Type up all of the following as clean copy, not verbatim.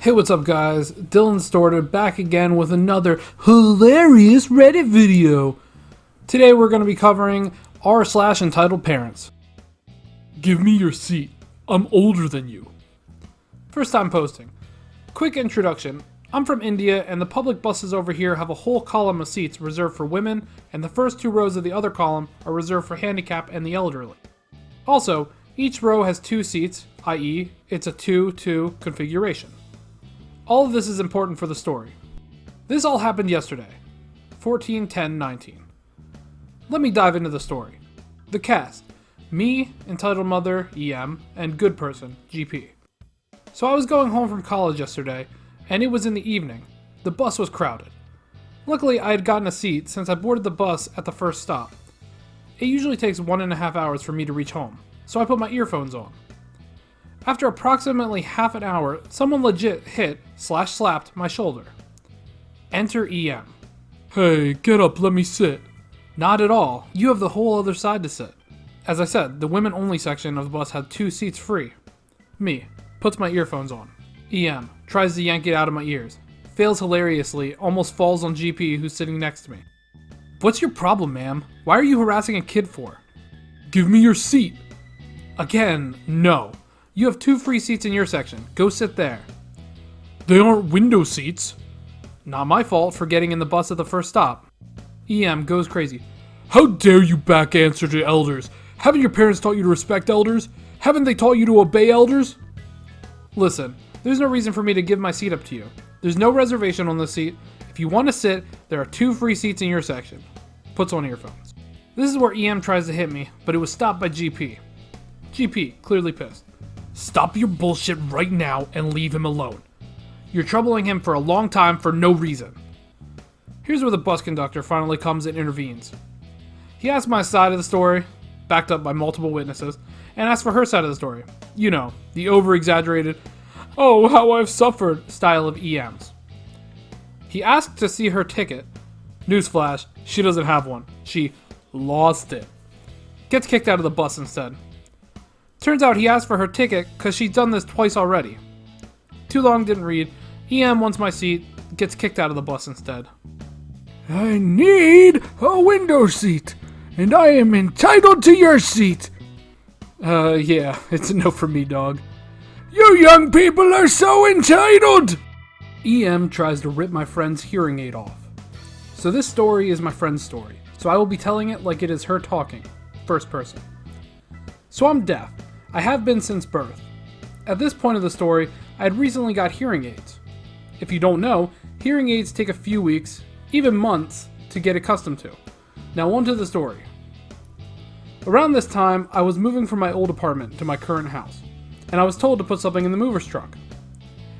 Hey, what's up guys? Dylan Storter back again with another hilarious Reddit video. Today we're going to be covering r/entitled parents. Give me your seat. I'm older than you. First time posting. Quick introduction. I'm from India and the public buses over here have a whole column of seats reserved for women and the first two rows of the other column are reserved for handicap and the elderly. Also, each row has two seats, i.e. it's a 2-2 configuration. All of this is important for the story. This all happened yesterday, 14/10/19. Let me dive into the story. The cast: me, entitled mother, Eeehm, and good person, GP. So I was going home from college yesterday, and it was in the evening. The bus was crowded. Luckily, I had gotten a seat since I boarded the bus at the first stop. It usually takes 1.5 hours for me to reach home, so I put my earphones on. After approximately half an hour, someone legit hit/slapped my shoulder. Enter Eeehm. Hey, get up, let me sit. Not at all. You have the whole other side to sit. As I said, the women only section of the bus had 2 seats free. Me. Puts my earphones on. Eeehm. Tries to yank it out of my ears. Fails hilariously, almost falls on GP who's sitting next to me. What's your problem, ma'am? Why are you harassing a kid for? Give me your seat. Again, no. You have 2 free seats in your section. Go sit there. They aren't window seats. Not my fault for getting in the bus at the first stop. Eeehm goes crazy. How dare you back answer to elders? Haven't your parents taught you to respect elders? Haven't they taught you to obey elders? Listen, there's no reason for me to give my seat up to you. There's no reservation on the seat. If you want to sit, there are 2 free seats in your section. Puts on earphones. This is where Eeehm tries to hit me, but it was stopped by GP. GP, clearly pissed. Stop your bullshit right now and leave him alone. You're troubling him for a long time for no reason. Here's where the bus conductor finally comes and intervenes. He asks my side of the story, backed up by multiple witnesses, and asks for her side of the story. You know, the over-exaggerated, oh, how I've suffered style of Eeehm's. He asked to see her ticket. Newsflash, she doesn't have one. She lost it. Gets kicked out of the bus instead. Turns out he asked for her ticket because she's done this twice already. Too long, didn't read. Eeehm wants my seat, gets kicked out of the bus instead. I need a window seat, and I am entitled to your seat. Yeah, it's a no for me, dog. You young people are so entitled! Eeehm tries to rip my friend's hearing aid off. So this story is my friend's story, so I will be telling it like it is her talking, first person. So I'm deaf. I have been since birth. At this point of the story, I had recently got hearing aids. If you don't know, hearing aids take a few weeks, even months, to get accustomed to. Now on to the story. Around this time, I was moving from my old apartment to my current house, and I was told to put something in the mover's truck.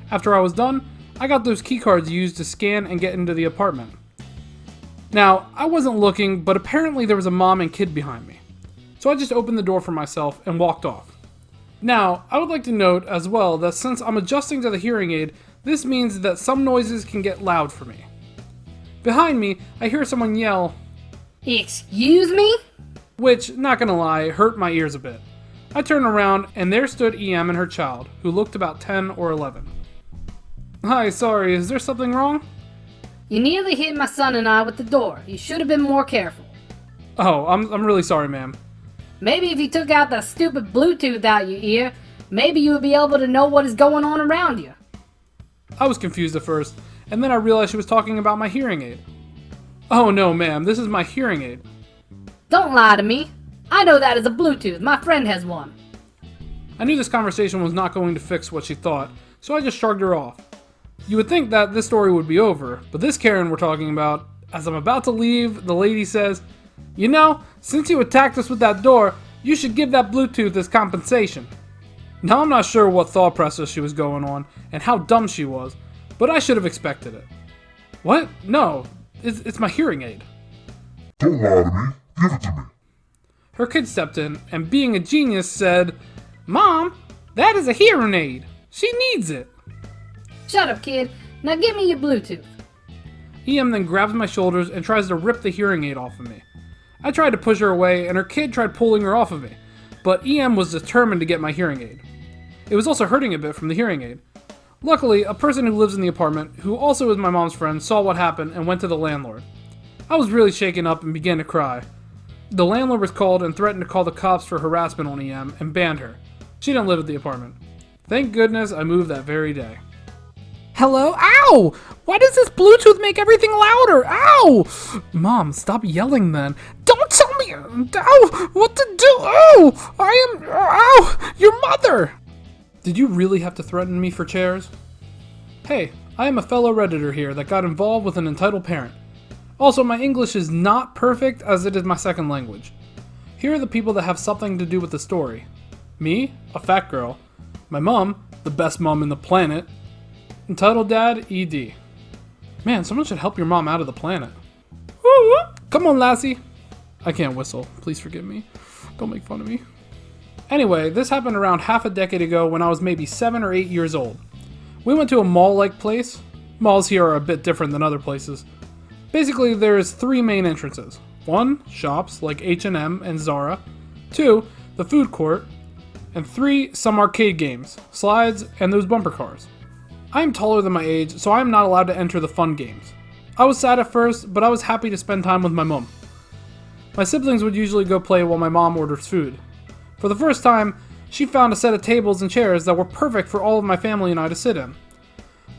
After I was done, I got those key cards used to scan and get into the apartment. Now, I wasn't looking, but apparently there was a mom and kid behind me. So I just opened the door for myself and walked off. Now, I would like to note as well that since I'm adjusting to the hearing aid, this means that some noises can get loud for me. Behind me, I hear someone yell, "Excuse me?" Which, not gonna lie, hurt my ears a bit. I turned around and there stood Eeehm and her child, who looked about 10 or 11. Hi, sorry, is there something wrong? You nearly hit my son and I with the door. You should have been more careful. Oh, I'm really sorry, ma'am. Maybe if you took out the stupid Bluetooth out your ear, maybe you would be able to know what is going on around you. I was confused at first, and then I realized she was talking about my hearing aid. Oh no, ma'am, this is my hearing aid. Don't lie to me. I know that is a Bluetooth. My friend has one. I knew this conversation was not going to fix what she thought, so I just shrugged her off. You would think that this story would be over, but this Karen we're talking about, as I'm about to leave, the lady says, "You know, since you attacked us with that door, you should give that Bluetooth as compensation." Now I'm not sure what thought process she was going on, and how dumb she was, but I should have expected it. What? No, it's my hearing aid. Don't lie to me. Give it to me. Her kid stepped in, and being a genius said, "Mom, that is a hearing aid. She needs it." Shut up, kid. Now give me your Bluetooth. Eeehm then grabs my shoulders and tries to rip the hearing aid off of me. I tried to push her away, and her kid tried pulling her off of me, but Eeehm was determined to get my hearing aid. It was also hurting a bit from the hearing aid. Luckily, a person who lives in the apartment, who also is my mom's friend, saw what happened and went to the landlord. I was really shaken up and began to cry. The landlord was called and threatened to call the cops for harassment on Eeehm and banned her. She didn't live at the apartment. Thank goodness I moved that very day. Hello? Ow! Why does this Bluetooth make everything louder? Ow! Mom, stop yelling then. Don't tell me! Ow! What to do? Ow! Ow! Your mother! Did you really have to threaten me for chairs? Hey, I am a fellow Redditor here that got involved with an entitled parent. Also, my English is not perfect as it is my second language. Here are the people that have something to do with the story. Me, a fat girl. My mom, the best mom in the planet. Entitled dad, ED. Man, someone should help your mom out of the planet. Woo! Come on, lassie. I can't whistle. Please forgive me. Don't make fun of me. Anyway, this happened around half a decade ago when I was maybe 7 or 8 years old. We went to a mall-like place. Malls here are a bit different than other places. Basically, there's 3 main entrances. 1, shops like H&M and Zara. 2, the food court. And 3, some arcade games, slides, and those bumper cars. I am taller than my age, so I am not allowed to enter the fun games. I was sad at first, but I was happy to spend time with my mom. My siblings would usually go play while my mom orders food. For the first time, she found a set of tables and chairs that were perfect for all of my family and I to sit in.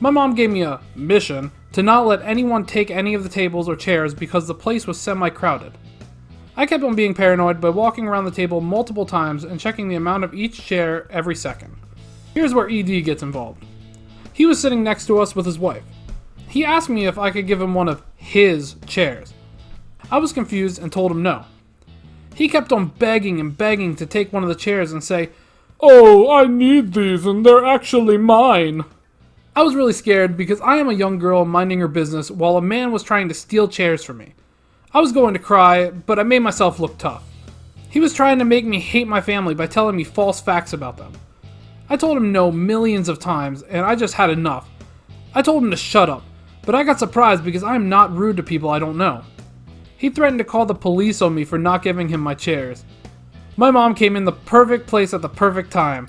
My mom gave me a mission to not let anyone take any of the tables or chairs because the place was semi-crowded. I kept on being paranoid by walking around the table multiple times and checking the amount of each chair every second. Here's where ED gets involved. He was sitting next to us with his wife. He asked me if I could give him one of his chairs. I was confused and told him no. He kept on begging and begging to take one of the chairs and say, "Oh, I need these and they're actually mine." I was really scared because I am a young girl minding her business while a man was trying to steal chairs from me. I was going to cry, but I made myself look tough. He was trying to make me hate my family by telling me false facts about them. I told him no millions of times, and I just had enough. I told him to shut up, but I got surprised because I am not rude to people I don't know. He threatened to call the police on me for not giving him my chairs. My mom came in the perfect place at the perfect time.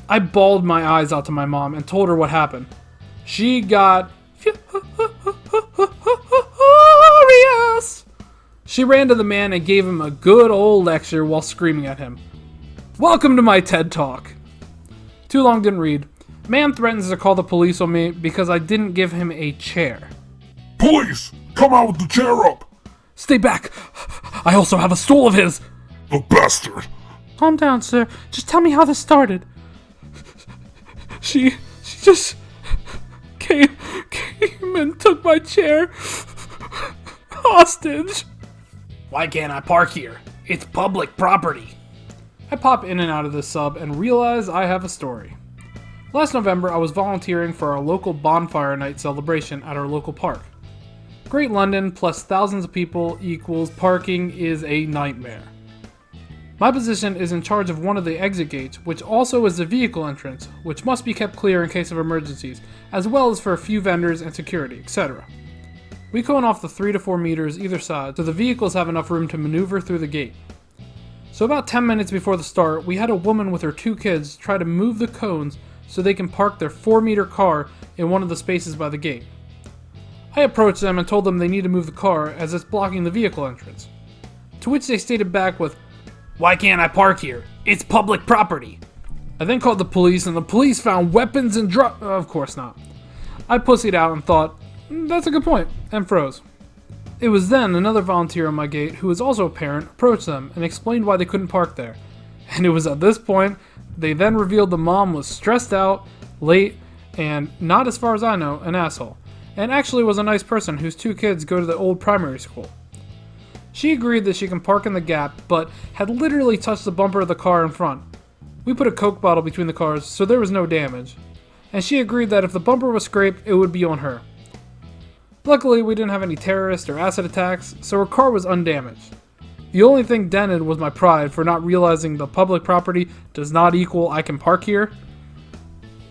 I bawled my eyes out to my mom and told her what happened. She got furious. She ran to the man and gave him a good old lecture while screaming at him. Welcome to my TED Talk. Too long didn't read. Man threatens to call the police on me because I didn't give him a chair. Police! Come out with the chair up! Stay back! I also have a stool of his! The bastard! Calm down, sir. Just tell me how this started. She just came and took my chair hostage. Why can't I park here? It's public property. I pop in and out of this sub and realize I have a story. Last November, I was volunteering for our local bonfire night celebration at our local park. Great London plus thousands of people equals parking is a nightmare. My position is in charge of one of the exit gates, which also is the vehicle entrance, which must be kept clear in case of emergencies, as well as for a few vendors and security, etc. We cone off the 3 to 4 meters either side so the vehicles have enough room to maneuver through the gate. So about 10 minutes before the start, we had a woman with her 2 kids try to move the cones so they can park their 4-meter car in one of the spaces by the gate. I approached them and told them they need to move the car as it's blocking the vehicle entrance. To which they stated back with, "Why can't I park here? It's public property." I then called the police and the police found weapons and of course not. I pussied out and thought, that's a good point, and froze. It was then another volunteer on my gate, who was also a parent, approached them and explained why they couldn't park there. And it was at this point, they then revealed the mom was stressed out, late, and, not as far as I know, an asshole. And actually was a nice person whose 2 kids go to the old primary school. She agreed that she can park in the gap, but had literally touched the bumper of the car in front. We put a Coke bottle between the cars, so there was no damage. And she agreed that if the bumper was scraped, it would be on her. Luckily, we didn't have any terrorist or acid attacks, so her car was undamaged. The only thing dented was my pride for not realizing the public property does not equal I can park here.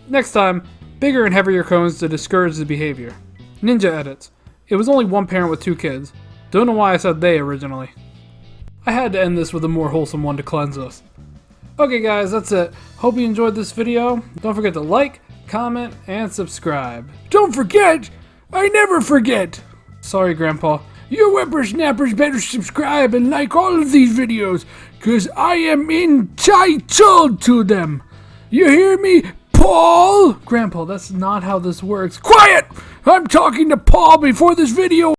Next time, bigger and heavier cones to discourage the behavior. Ninja edits. It was only one parent with 2 kids. Don't know why I said they originally. I had to end this with a more wholesome one to cleanse us. Okay guys, that's it. Hope you enjoyed this video. Don't forget to like, comment, and subscribe. Don't forget, I never forget. Sorry, Grandpa. You whippersnappers better subscribe and like all of these videos, cause I am entitled to them. You hear me, Paul? Grandpa, that's not how this works. Quiet! I'm talking to Paul before this video